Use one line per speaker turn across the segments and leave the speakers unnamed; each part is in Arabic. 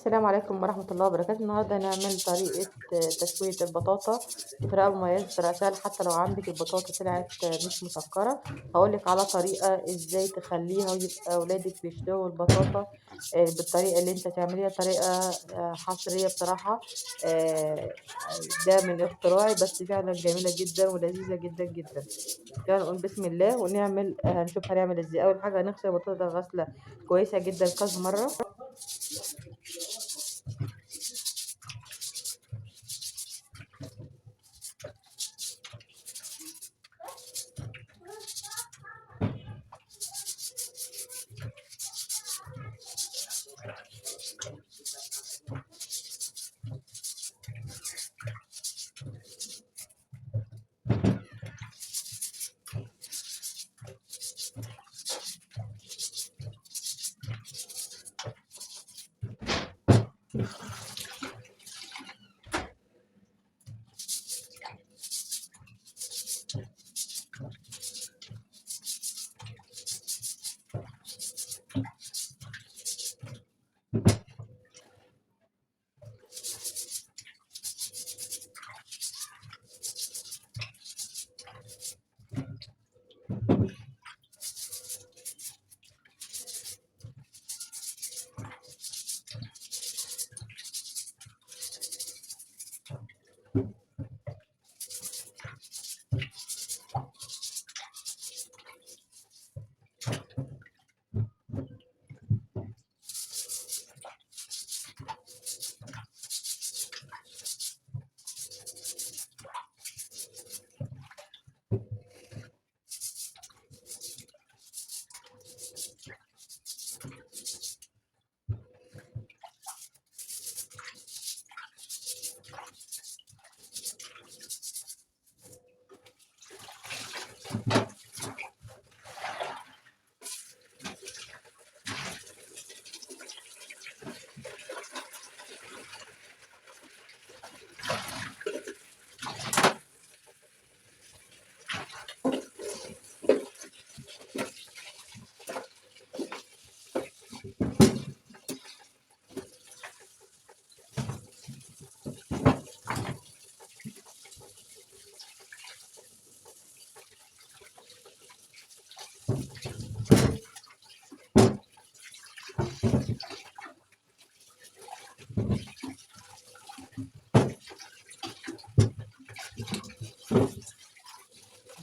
السلام عليكم ورحمة الله وبركاته. النهاردة هنعمل طريقة تسوية البطاطا بطريقة مميزة، بطريقة سهلة. حتى لو عندك البطاطا طلعت مش مسكرة، هقولك على طريقة ازاي تخليها ويبقى أولادك بيشتهوا البطاطا بالطريقة اللي انت تعمليها. طريقة حصرية بصراحة. آه، ده من اختراعي، بس فعلا جميلة جدا ولذيذة جدا جدا. يلا نقول بسم الله ونعمل. هنشوف هنعمل ازاي. أول حاجة هنغسل البطاطا غسلة كويسة جدا كذا مرة.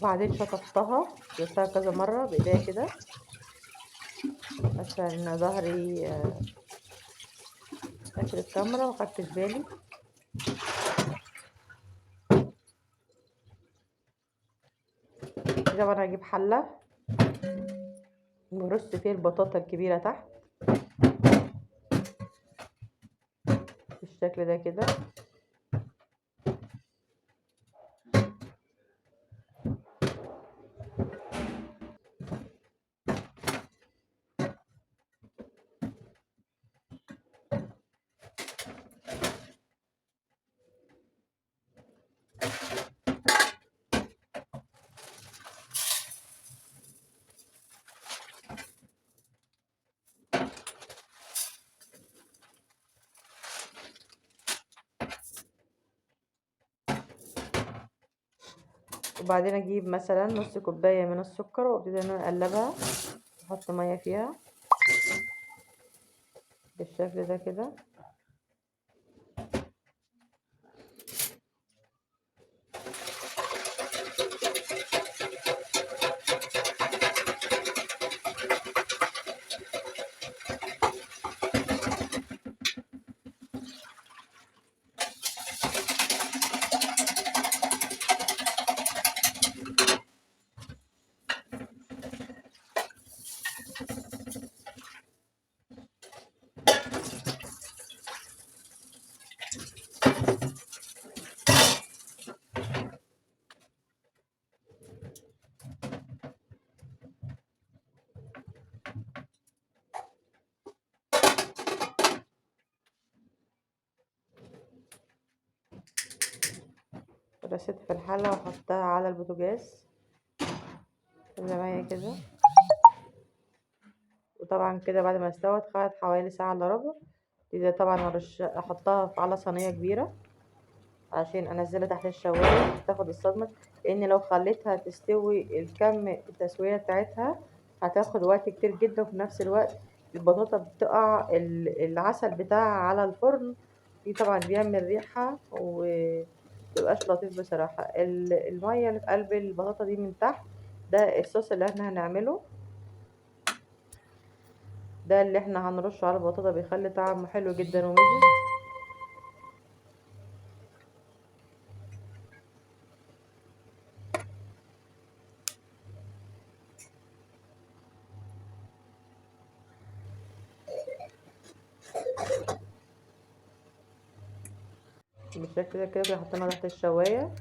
وبعدين شطفتها، غسلتها كذا مرة بإيديا كده. عشان ظهري قافل الكاميرا ومخدتش بالي. كده بقى انا هجيب حلة ونرص فيها البطاطا الكبيرة تحت بالشكل ده كده. وبعدين اجيب مثلا نص كوباية من السكر وابتدي ان انا اقلبها، احط مية فيها بالشكل ده كده. ورصيت في الحلة واحطها على البوتاجاز زي ما هي كده. وطبعا كده بعد ما استوت خدت حوالي ساعة الا ربع. إذا طبعا احطها على صينية كبيرة عشان انزلها تحت الشواية تاخد الصدمة، لان لو خليتها تستوي الكم التسوية بتاعتها هتاخد وقت كتير جدا، وفي نفس الوقت البطاطا بتقع العسل بتاعها على الفرن، دي طبعا بيعمل ريحة ومبيبقاش لطيف بصراحة. المية اللي في قلب البطاطا دي من تحت ده الصوص اللي احنا هنعمله، ده اللي احنا هنرشه على البطاطا بيخلي طعمه حلو جدا ومزز. بالشكل ده كده حطينا تحت الشواية.